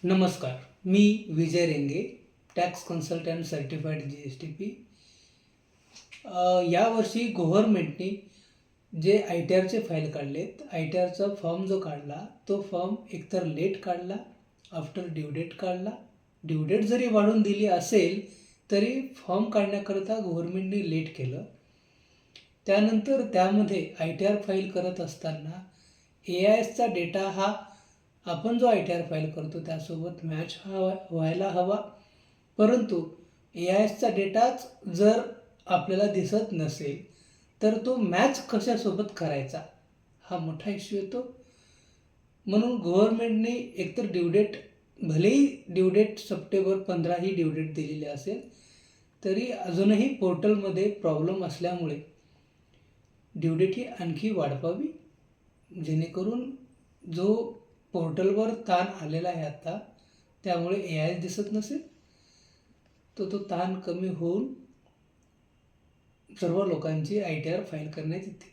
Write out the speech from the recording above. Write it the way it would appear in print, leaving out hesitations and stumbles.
नमस्कार. मी विजय रेंगे, tax consultant certified GSTP. यावर्षी गव्हर्नमेंटने जे ITRचे फाईल काढलेत, ITRचा फॉर्म जो काढला, तो फॉर्म एकतर लेट काढला, आफ्टर ड्यू डेट काढला. ड्यू डेट जरी वाढवून दिली असेल, तरी फॉर्म काढण्याकरता गव्हर्नमेंटने लेट केलं. त्यानंतर त्यामध्ये ITR फाईल करत असताना AISचा डेटा हा आपण जो ITR फाईल करतो त्यासोबत मॅच व्हायला हवा, परंतु AISचा डेटाच जर आपल्याला दिसत नसेल तर तो मॅच कशासोबत करायचा हा मोठा इश्यू येतो. म्हणून गव्हर्नमेंटने एकतर ड्यू डेट, भलेही ड्यू डेट सप्टेंबर 15 ही ड्यू डेट दिलेली असेल, तरी अजूनही पोर्टलमध्ये प्रॉब्लेम असल्यामुळे ड्यू डेट ही आणखी वाढवावी, जेणेकरून जो पोर्टलवर ताण आलेला आहे आता, त्यामुळे AIS दिसत नसेल, तो ताण कमी होऊन सर्व लोकांची ITR फाईल करण्यात येते.